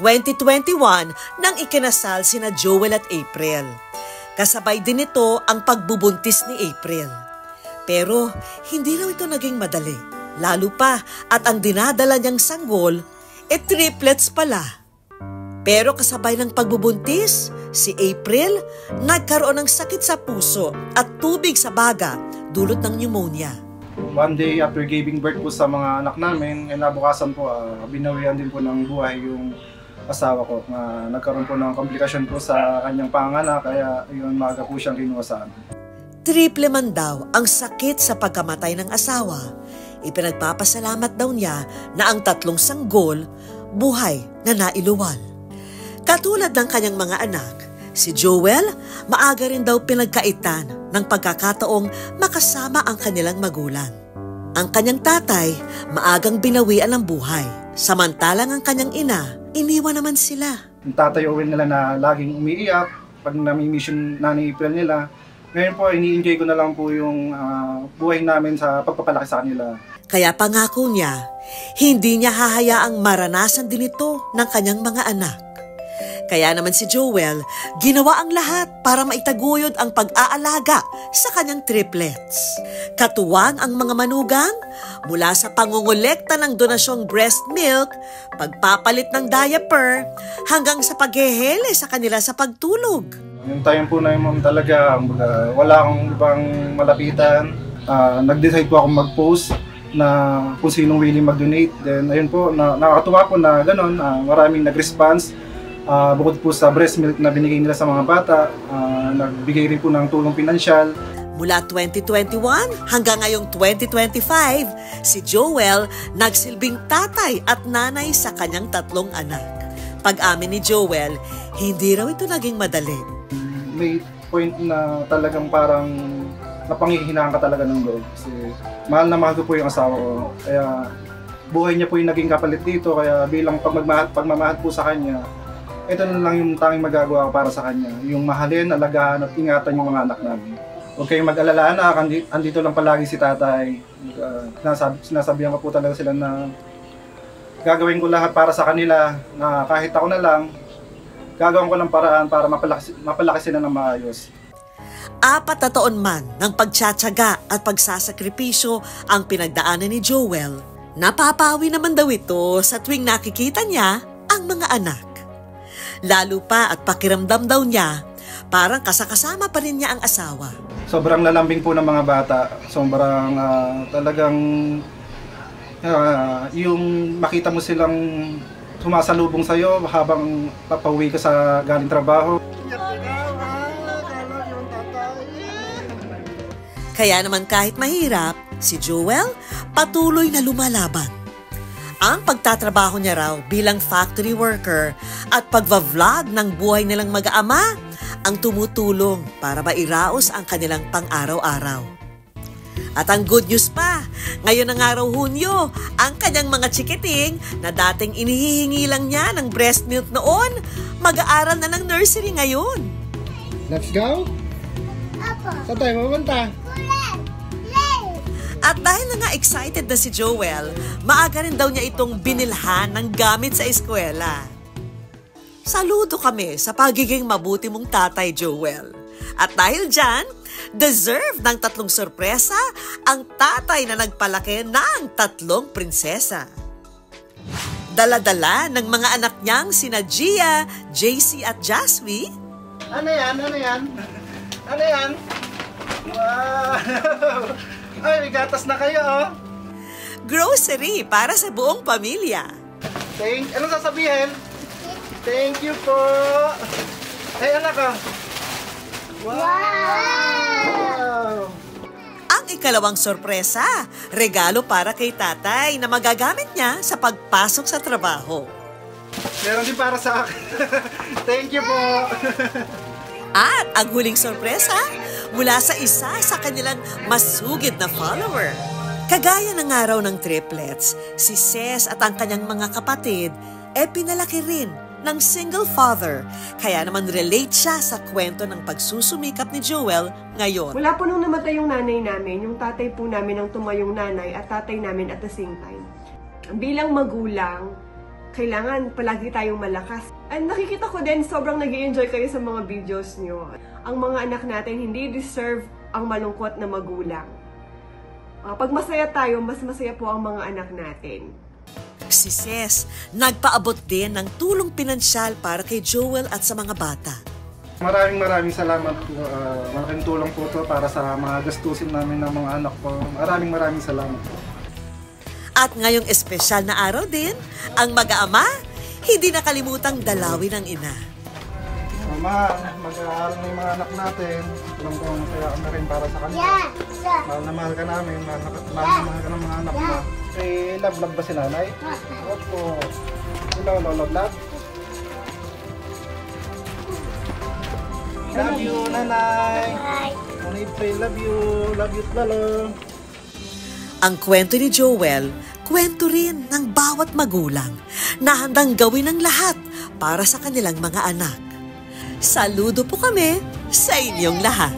2021 nang ikinasal sina Joel at April. Kasabay din ito ang pagbubuntis ni April. Pero hindi raw ito naging madali. Lalo pa at ang dinadala niyang sanggol, triplets pala. Pero kasabay ng pagbubuntis, si April nagkaroon ng sakit sa puso at tubig sa baga dulot ng pneumonia. One day after giving birth po sa mga anak namin, nabukasan po, binawian din po ng buhay yung asawa ko. Nagkaroon po ng komplikasyon po sa kanyang panganak, kaya yun maaga po siyang kinuha sa amin. Triple man daw ang sakit sa pagkamatay ng asawa. Ipinagpapasalamat daw niya na ang 3 sanggol, buhay na nailuwal. Katulad ng kanyang mga anak, si Joel, maaga rin daw pinagkaitan ng pagkakataong makasama ang kanilang magulang. Ang kanyang tatay, maagang binawian ng buhay. Samantalang ang kanyang ina, iniwan naman sila. Yung tatay Owen nila na laging umiiyak pag nami-miss yung nanay April nila. Ngayon po, ini-enjoy ko na lang po yung buhay namin sa pagpapalaki sa kanila. Kaya pangako niya, hindi niya hahayaang maranasan din ito ng kanyang mga anak. Kaya naman si Joel, ginawa ang lahat para maitaguyod ang pag-aalaga sa kanyang triplets. Katuwang ang mga manugang mula sa pangongolekta ng donasyong breast milk, pagpapalit ng diaper, hanggang sa paghehele sa kanila sa pagtulog. Yung time po na yun talaga, wala akong ibang malapitan. Nag-decide po akong mag-post na kung sinong willing mag-donate. Then ayun po, nakakatuwa po na gano'n, maraming nag-response. Bukod po sa breast milk na binigay nila sa mga bata, nagbigay rin po ng tulong pinansyal. Mula 2021 hanggang ngayong 2025, si Joel nagsilbing tatay at nanay sa kanyang 3 anak. Pag-amin ni Joel, hindi raw ito naging madali. May point na talagang parang napanghihinaan ka talaga ng loob. Kasi mahal na mahal ko po yung asawa ko. Kaya buhay niya po yung naging kapalit dito. Kaya bilang pagmamahal po sa kanya, ito na lang yung tanging magagawa ko para sa kanya. Yung mahalin, alagaan at ingatan yung mga anak namin. Huwag kayong mag-alala na, andito lang palagi si tatay. Sinasabihan ko po talaga sila na gagawin ko lahat para sa kanila, na kahit ako na lang, gagawin ko ng paraan para mapalaki sila ng maayos. 4 na taon man ng pagtsatsaga at pagsasakripisyo ang pinagdaanan ni Joel, napapawi naman daw ito sa tuwing nakikita niya ang mga anak. Lalo pa at pakiramdam daw niya, parang kasakasama pa rin niya ang asawa. Sobrang lalambing po ng mga bata. Sobrang talagang yung makita mo silang sumasalubong sa'yo habang papauwi ka sa galing trabaho. Kaya naman kahit mahirap, si Joel patuloy na lumalaban. Ang pagtatrabaho niya raw bilang factory worker at pagva-vlog ng buhay nilang mag-aama ang tumutulong para mairaos ang kanilang pang-araw-araw. At ang good news pa, ngayon ng araw Hunyo, ang kanyang mga chikiting na dating inihihingi lang niya ng breast milk noon, mag-aaral na ng nursery ngayon. Let's go? Saan tayo mapunta? At dahil na nga excited na si Joel, maaga rin daw niya itong binilhan ng gamit sa eskwela. Saludo kami sa pagiging mabuti mong tatay, Joel. At dahil dyan, deserve ng 3 sorpresa ang tatay na nagpalaki ng 3 prinsesa. Dala-dala ng mga anak niyang sina Gia, JC at Jaswy. Ano yan? Ano yan? Ano yan? Wow! Ay, may gatas na kayo, oh. Grocery para sa buong pamilya. Anong sasabihin? Thank you po. Ay, anak, oh. Wow! Ang ikalawang sorpresa, regalo para kay tatay na magagamit niya sa pagpasok sa trabaho. Meron din para sa akin. Thank you po. At ang huling sorpresa, mula sa isa sa kanilang masugid na follower. Kagaya ng araw ng triplets, si Ces at ang kanyang mga kapatid pinalaki rin ng single father. Kaya naman relate siya sa kwento ng pagsusumikap ni Joel ngayon. Mula po nung namatay yung nanay namin, yung tatay po namin ang tumayong nanay at tatay namin at the same time. Bilang magulang, kailangan palagi tayong malakas. And nakikita ko din, sobrang nag-i-enjoy kayo sa mga videos nyo. Ang mga anak natin hindi deserve ang malungkot na magulang. Pag masaya tayo, mas masaya po ang mga anak natin. Si Ces, nagpaabot din ng tulong pinansyal para kay Joel at sa mga bata. Maraming salamat po. Malaking tulong po ito para sa mga gastusin namin ng mga anak ko. Maraming salamat po. At ngayong espesyal na araw din, ang mag-aama, hindi nakalimutang dalawin ang ina. Mama, mag-aaral na yung mga anak natin. Alam ko kaya na rin para sa kanila. Mahal na mahal ka namin, mahal na mahal ka ng mga anak mo. Eh, love ba si nanay? Opo. Love. Love you, nanay. Love you. Love you, lalo. Ang kwento ni Joel, kwento rin ng bawat magulang na handang gawin ang lahat para sa kanilang mga anak. Saludo po kami sa inyong lahat.